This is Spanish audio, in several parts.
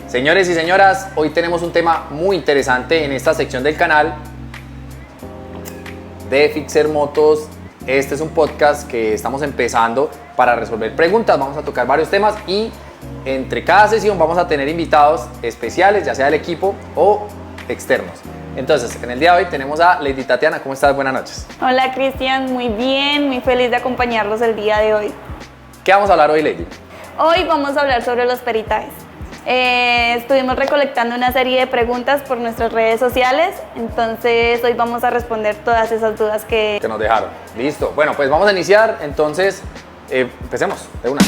Señores y señoras, hoy tenemos un tema muy interesante en esta sección del canal de Fixer Motos. Este es un podcast que estamos empezando para resolver preguntas. Vamos a tocar varios temas y entre cada sesión vamos a tener invitados especiales, ya sea del equipo o externos. Entonces, en el día de hoy tenemos a Lady Tatiana. ¿Cómo estás? Buenas noches. Hola Cristian, muy bien, muy feliz de acompañarlos el día de hoy. ¿Qué vamos a hablar hoy, Lady? Hoy vamos a hablar sobre los peritajes. Estuvimos recolectando una serie de preguntas por nuestras redes sociales, entonces hoy vamos a responder todas esas dudas que nos dejaron. Listo. Bueno, pues vamos a iniciar. Entonces, empecemos de una.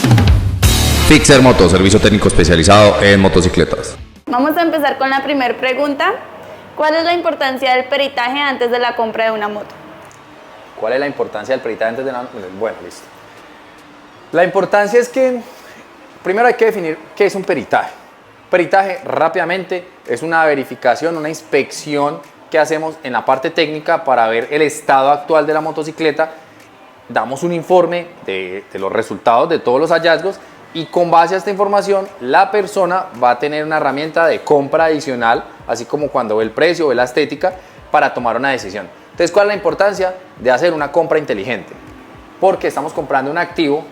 Fixer Motos, servicio técnico especializado en motocicletas. Vamos a empezar con la primera pregunta. ¿Cuál es la importancia del peritaje antes de la compra de una moto? ¿Cuál es la importancia del peritaje antes de la... Bueno, listo. La importancia es que primero hay que definir qué es un peritaje. Peritaje, rápidamente, es una verificación, una inspección que hacemos en la parte técnica para ver el estado actual de la motocicleta. Damos un informe de los resultados de todos los hallazgos y con base a esta información la persona va a tener una herramienta de compra adicional, así como cuando ve el precio, ve la estética, para tomar una decisión. Entonces, ¿cuál es la importancia de hacer una compra inteligente? Porque estamos comprando un activo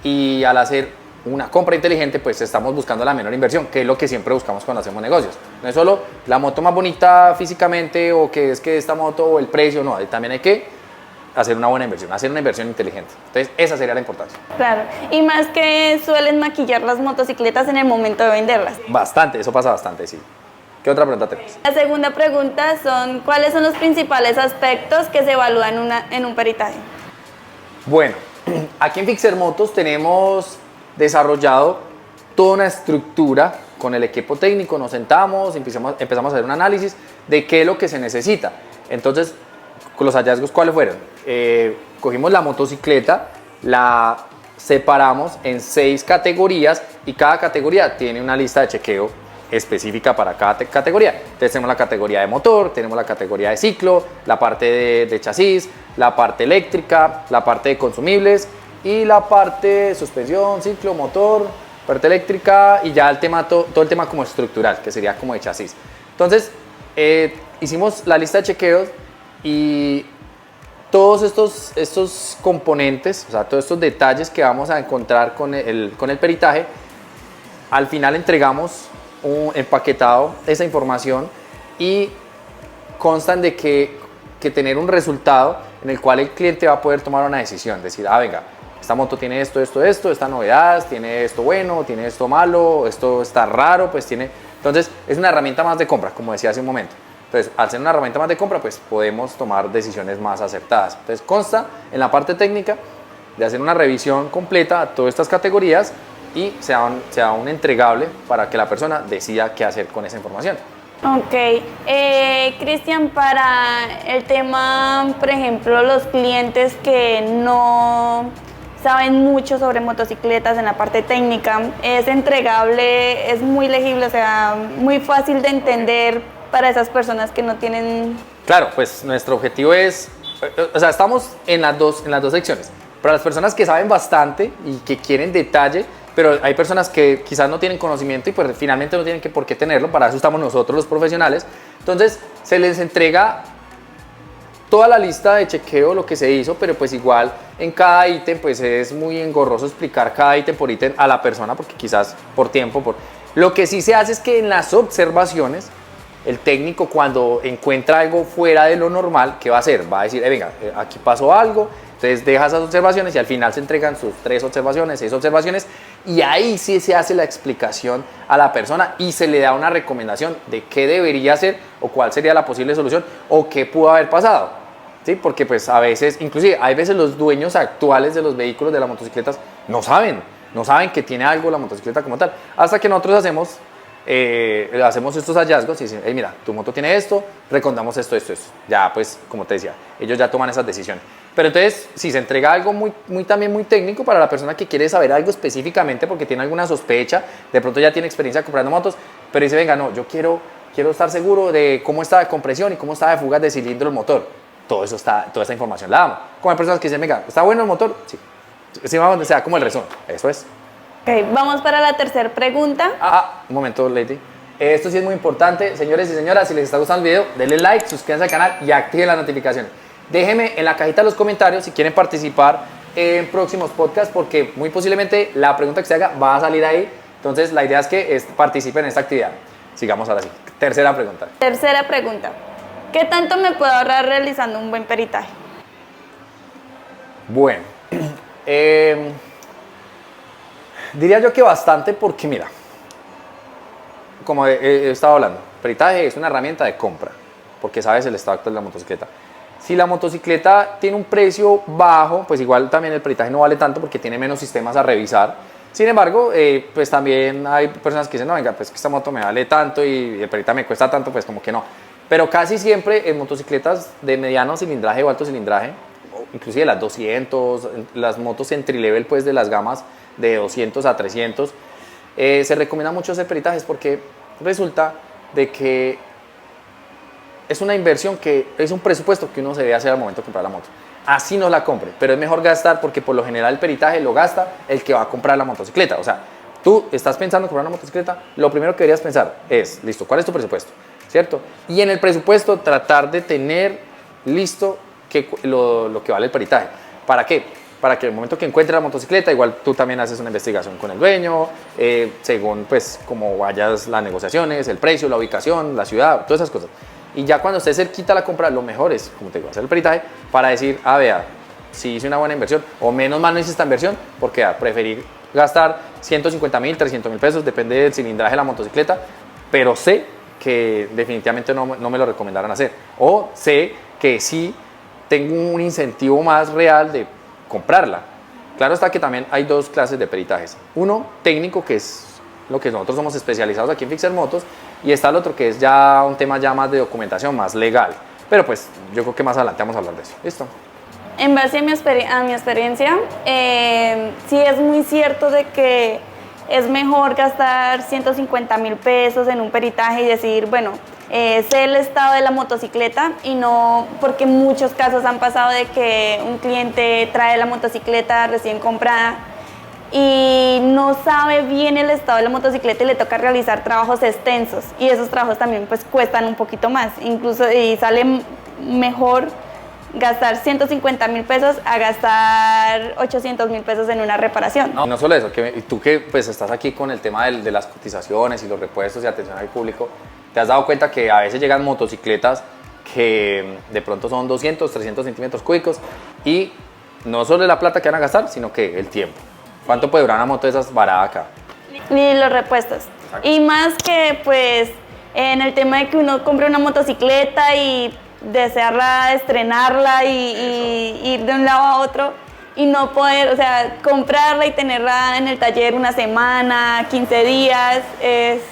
y al hacer una compra inteligente, pues estamos buscando la menor inversión, que es lo que siempre buscamos cuando hacemos negocios. No es solo la moto más bonita físicamente o que es que esta moto o el precio, no, también hay que hacer una buena inversión, hacer una inversión inteligente. Entonces, esa sería la importancia. Claro, y más que suelen maquillar las motocicletas en el momento de venderlas. Bastante, eso pasa bastante, sí. ¿Qué otra pregunta tenés? La segunda pregunta son, ¿cuáles son los principales aspectos que se evalúan en un peritaje? Bueno, aquí en Fixer Motos tenemos desarrollado toda una estructura con el equipo técnico, nos sentamos, empezamos a hacer un análisis de qué es lo que se necesita. Entonces, con los hallazgos, ¿cuáles fueron? Cogimos la motocicleta, la separamos en 6 categorías y cada categoría tiene una lista de chequeo específica para cada categoría. Entonces tenemos la categoría de motor, tenemos la categoría de ciclo, la parte de chasis, la parte eléctrica, la parte de consumibles y la parte de suspensión, ciclo, motor, parte eléctrica y ya el tema, todo el tema como estructural, que sería como de chasis. Entonces, hicimos la lista de chequeos y todos estos componentes, o sea, todos estos detalles que vamos a encontrar con el peritaje, al final entregamos un empaquetado esa información y constan de que tener un resultado en el cual el cliente va a poder tomar una decisión, decir, venga, esta moto tiene esto, esta novedad, tiene esto bueno, tiene esto malo, esto está raro, pues tiene... Entonces, es una herramienta más de compra, como decía hace un momento. Entonces, al ser una herramienta más de compra, pues podemos tomar decisiones más acertadas. Entonces, consta en la parte técnica de hacer una revisión completa a todas estas categorías y sea un entregable para que la persona decida qué hacer con esa información. Ok, Cristian, para el tema, por ejemplo, los clientes que no saben mucho sobre motocicletas en la parte técnica, es entregable, es muy legible, o sea, muy fácil de entender para esas personas que no tienen... Claro, pues nuestro objetivo es, o sea, estamos en las dos secciones. Para las personas que saben bastante y que quieren detalle, pero hay personas que quizás no tienen conocimiento y pues finalmente no tienen por qué tenerlo, para eso estamos nosotros los profesionales. Entonces se les entrega toda la lista de chequeo, lo que se hizo, pero pues igual en cada ítem pues es muy engorroso explicar cada ítem por ítem a la persona porque quizás por tiempo, Lo que sí se hace es que en las observaciones el técnico cuando encuentra algo fuera de lo normal, ¿qué va a hacer? Va a decir, venga, aquí pasó algo. Entonces deja esas observaciones y al final se entregan sus 3 observaciones, 6 observaciones y ahí sí se hace la explicación a la persona y se le da una recomendación de qué debería hacer o cuál sería la posible solución o qué pudo haber pasado, ¿sí? Porque pues a veces, inclusive hay veces los dueños actuales de los vehículos, de las motocicletas, no saben que tiene algo la motocicleta como tal, hasta que nosotros hacemos estos hallazgos y dicen, mira, tu moto tiene esto, recomendamos esto. Ya pues, como te decía, ellos ya toman esas decisiones. Pero entonces, si se entrega algo también muy técnico para la persona que quiere saber algo específicamente porque tiene alguna sospecha, de pronto ya tiene experiencia comprando motos, pero dice, venga, no, yo quiero estar seguro de cómo está de compresión y cómo está de fugas de cilindro el motor. Toda esa información la damos. Como hay personas que dicen, venga, ¿está bueno el motor? Sí. Sí, vamos, sea como el resumen. Eso es. Ok, vamos para la tercera pregunta. Un momento, Lady. Esto sí es muy importante. Señores y señoras, si les está gustando el video, denle like, suscríbanse al canal y activen las notificaciones. Déjenme en la cajita de los comentarios si quieren participar en próximos podcasts, porque muy posiblemente la pregunta que se haga va a salir ahí. Entonces, la idea es que participen en esta actividad. Sigamos ahora sí. Tercera pregunta. Tercera pregunta. ¿Qué tanto me puedo ahorrar realizando un buen peritaje? Bueno, diría yo que bastante, porque mira, como he estado hablando, peritaje es una herramienta de compra, porque sabes el estado actual de la motocicleta. Si la motocicleta tiene un precio bajo, pues igual también el peritaje no vale tanto porque tiene menos sistemas a revisar. Sin embargo, pues también hay personas que dicen, no, venga, pues que esta moto me vale tanto y el peritaje me cuesta tanto, pues como que no. Pero casi siempre en motocicletas de mediano cilindraje o alto cilindraje, inclusive las 200, las motos entry level pues de las gamas de 200 a 300, se recomienda mucho hacer peritajes porque resulta de que es una inversión que es un presupuesto que uno se debe hacer al momento de comprar la moto. Así no la compre, pero es mejor gastar porque por lo general el peritaje lo gasta el que va a comprar la motocicleta. O sea, tú estás pensando en comprar una motocicleta, lo primero que deberías pensar es, listo, ¿cuál es tu presupuesto? ¿Cierto? Y en el presupuesto tratar de tener listo lo que vale el peritaje. ¿Para qué? Para que el momento que encuentres la motocicleta, igual tú también haces una investigación con el dueño, según pues cómo vayas las negociaciones, el precio, la ubicación, la ciudad, todas esas cosas. Y ya cuando esté cerquita la compra, lo mejor es, como te digo, hacer el peritaje para decir, vea, si hice una buena inversión o menos mal no hice esta inversión, porque preferir gastar 150,000, 300,000 pesos, depende del cilindraje de la motocicleta, pero sé que definitivamente no me lo recomendaran hacer. O sé que sí tengo un incentivo más real de comprarla. Claro está que también hay dos clases de peritajes. Uno técnico, que es lo que nosotros somos especializados aquí en Fixer Motos, y está el otro que es ya un tema ya más de documentación, más legal. Pero pues yo creo que más adelante vamos a hablar de eso. ¿Listo? En base a mi experiencia, sí es muy cierto de que es mejor gastar 150,000 pesos en un peritaje y decir, bueno, sé el estado de la motocicleta, y no, porque en muchos casos han pasado de que un cliente trae la motocicleta recién comprada y no sabe bien el estado de la motocicleta y le toca realizar trabajos extensos, y esos trabajos también pues cuestan un poquito más, incluso, y sale mejor gastar 150,000 pesos a gastar 800,000 pesos en una reparación. No solo eso, que tú que pues estás aquí con el tema de las cotizaciones y los repuestos y atención al público, te has dado cuenta que a veces llegan motocicletas que de pronto son 200, 300 centímetros cúbicos, y no solo la plata que van a gastar, sino que el tiempo. ¿Cuánto puede durar una moto de esas varada acá? Ni los repuestos. Exacto. Y más que pues en el tema de que uno compre una motocicleta y desearla, estrenarla y ir de un lado a otro y no poder, o sea, comprarla y tenerla en el taller una semana, 15 días, es...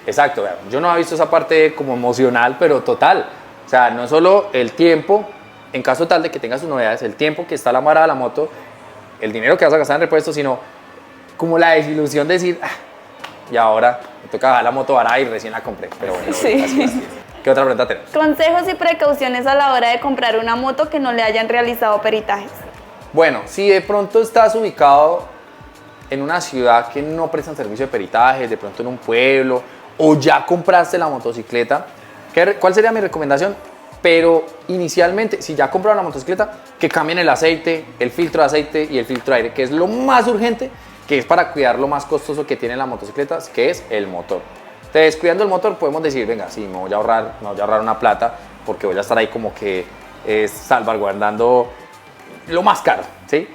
Exacto, yo no había visto esa parte como emocional, pero total. O sea, no solo el tiempo, en caso tal de que tengas sus novedades, el tiempo que está la amarrada de la moto, el dinero que vas a gastar en repuestos, sino como la desilusión de decir, y ahora me toca bajar la moto barata y recién la compré. Pero bueno, sí. Así. ¿Qué otra pregunta tenemos? Consejos y precauciones a la hora de comprar una moto que no le hayan realizado peritajes. Bueno, si de pronto estás ubicado en una ciudad que no prestan servicio de peritajes, de pronto en un pueblo, o ya compraste la motocicleta, ¿cuál sería mi recomendación? Pero inicialmente, si ya compraron la motocicleta, que cambien el aceite, el filtro de aceite y el filtro de aire, que es lo más urgente, que es para cuidar lo más costoso que tiene la motocicleta, que es el motor. Entonces, descuidando el motor, podemos decir, venga, sí, me voy a ahorrar una plata, porque voy a estar ahí como que salvaguardando lo más caro, ¿sí?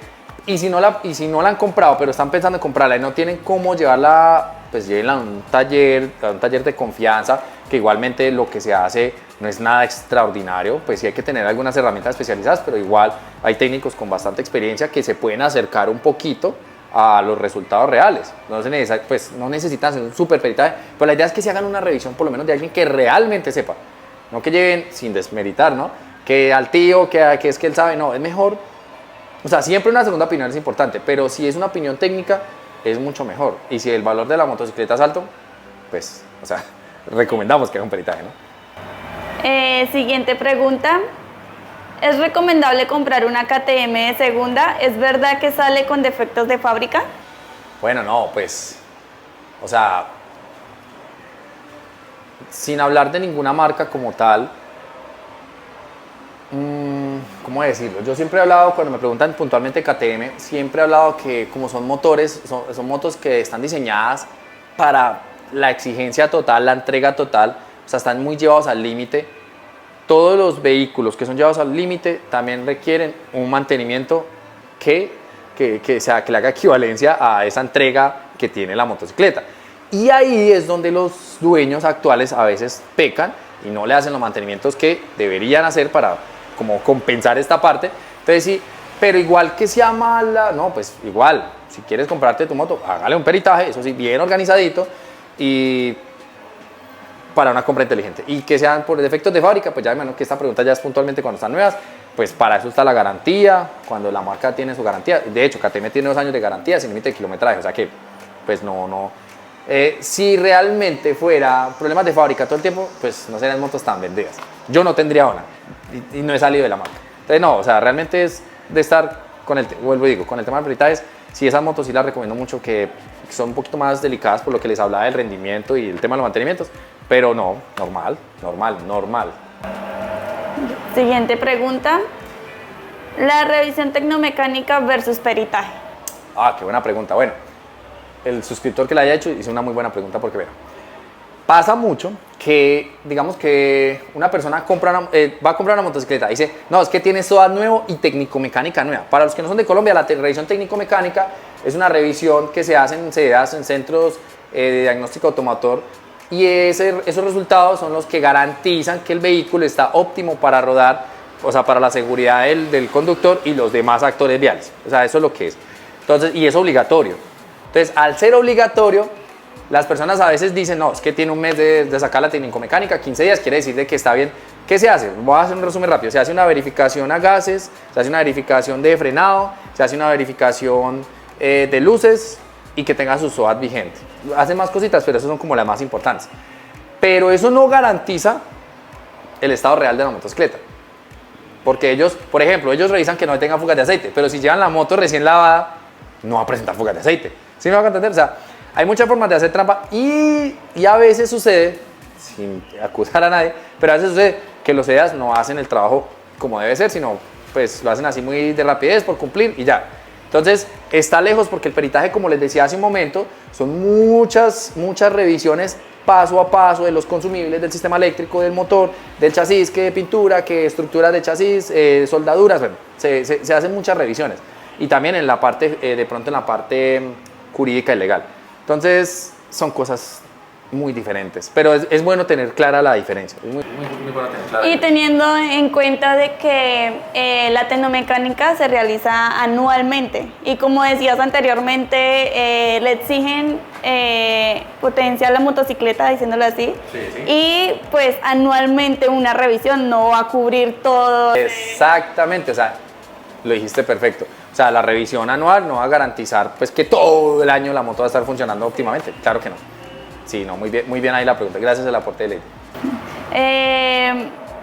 Y si no la han comprado, pero están pensando en comprarla y no tienen cómo llevarla, pues llévenla a un taller de confianza, que igualmente lo que se hace no es nada extraordinario, pues sí hay que tener algunas herramientas especializadas, pero igual hay técnicos con bastante experiencia que se pueden acercar un poquito a los resultados reales. No necesitan hacer un super peritaje, pero la idea es que se hagan una revisión por lo menos de alguien que realmente sepa, no que lleven, sin desmeritar, ¿no? Que al tío, que es que él sabe, no, es mejor. O sea, siempre una segunda opinión es importante, pero si es una opinión técnica, es mucho mejor. Y si el valor de la motocicleta es alto, pues, o sea, recomendamos que haga un peritaje, ¿no? Siguiente pregunta. ¿Es recomendable comprar una KTM de segunda? ¿Es verdad que sale con defectos de fábrica? Bueno, no, pues, o sea, sin hablar de ninguna marca como tal, ¿cómo decirlo? Yo siempre he hablado, cuando me preguntan puntualmente KTM, siempre he hablado que como son motores, son motos que están diseñadas para la exigencia total, la entrega total, o sea, están muy llevados al límite. Todos los vehículos que son llevados al límite también requieren un mantenimiento que le haga equivalencia a esa entrega que tiene la motocicleta. Y ahí es donde los dueños actuales a veces pecan y no le hacen los mantenimientos que deberían hacer para como compensar esta parte. Entonces sí, pero igual que sea mala, no, pues igual, si quieres comprarte tu moto, hágale un peritaje, eso sí, bien organizadito y para una compra inteligente. Y que sean por defectos de fábrica, pues ya imagino que esta pregunta ya es puntualmente cuando están nuevas, pues para eso está la garantía, cuando la marca tiene su garantía. De hecho, KTM tiene 2 años de garantía sin límite de kilometraje, o sea que, pues no. Si realmente fuera problemas de fábrica todo el tiempo, pues no serían motos tan vendidas. Yo no tendría una y no he salido de la marca. Entonces no, o sea, realmente es de estar con el, vuelvo y digo, con el tema de peritajes, sí, esas motos sí las recomiendo mucho, que son un poquito más delicadas por lo que les hablaba del rendimiento y el tema de los mantenimientos, pero no, normal. Siguiente pregunta. La revisión tecnomecánica versus peritaje. Ah, qué buena pregunta. Bueno, el suscriptor que la haya hecho hizo una muy buena pregunta porque, bueno, pasa mucho que, digamos que una persona va a comprar una motocicleta y dice, no, es que tiene SOAT nuevo y técnico-mecánica nueva. Para los que no son de Colombia, la revisión técnico-mecánica es una revisión que se hace en centros de diagnóstico automotor y esos resultados son los que garantizan que el vehículo está óptimo para rodar, o sea, para la seguridad del conductor y los demás actores viales. O sea, eso es lo que es. Entonces, y es obligatorio. Entonces, al ser obligatorio, las personas a veces dicen, no, es que tiene un mes de sacar la técnico-mecánica, 15 días, quiere decir de que está bien. ¿Qué se hace? Voy a hacer un resumen rápido. Se hace una verificación a gases, se hace una verificación de frenado, se hace una verificación de luces y que tenga su SOAT vigente. Hacen más cositas, pero esas son como las más importantes. Pero eso no garantiza el estado real de la motocicleta. Porque ellos, por ejemplo, ellos revisan que no tenga fugas de aceite, pero si llevan la moto recién lavada, no va a presentar fugas de aceite. ¿Sí me van a entender? O sea, hay muchas formas de hacer trampa y a veces sucede, sin acusar a nadie, pero a veces sucede que los EDAs no hacen el trabajo como debe ser, sino pues lo hacen así muy de rapidez por cumplir y ya. Entonces está lejos porque el peritaje, como les decía hace un momento, son muchas revisiones paso a paso de los consumibles del sistema eléctrico, del motor, del chasis, que pintura, que estructuras de chasis, soldaduras, bueno, se hacen muchas revisiones. Y también en la parte, de pronto en la parte jurídica y legal. Entonces son cosas muy diferentes, pero es bueno tener clara la diferencia. Es muy bueno tener clara. Y teniendo en cuenta de que la tecnomecánica se realiza anualmente y como decías anteriormente, le exigen potencia a la motocicleta, diciéndolo así, Sí. y pues anualmente una revisión no va a cubrir todo. Exactamente, o sea, lo dijiste perfecto. O sea, la revisión anual no va a garantizar pues, que todo el año la moto va a estar funcionando óptimamente. Claro que no. Sí, no, muy bien ahí la pregunta. Gracias al aporte de Lady.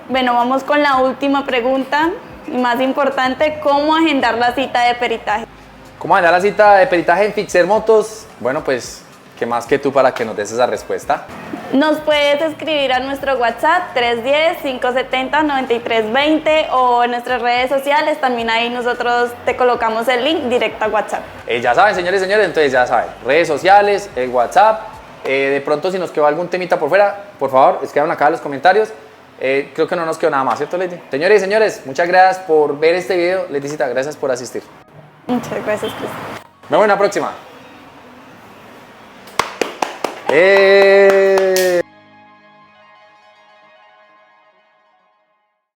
Bueno, vamos con la última pregunta y más importante, ¿cómo agendar la cita de peritaje? ¿Cómo agendar la cita de peritaje en Fixer Motos? Bueno, pues, ¿qué más que tú para que nos des esa respuesta? Nos puedes escribir a nuestro WhatsApp 310-570-9320 o en nuestras redes sociales, también ahí nosotros te colocamos el link directo a WhatsApp. Ya saben, señores, entonces ya saben, redes sociales, el WhatsApp, de pronto si nos quedó algún temita por fuera, por favor, escriban acá en los comentarios. Creo que no nos quedó nada más, ¿cierto, Lady? Señores, muchas gracias por ver este video. Ladycita, gracias por asistir. Muchas gracias, Cristian. Nos vemos en la próxima.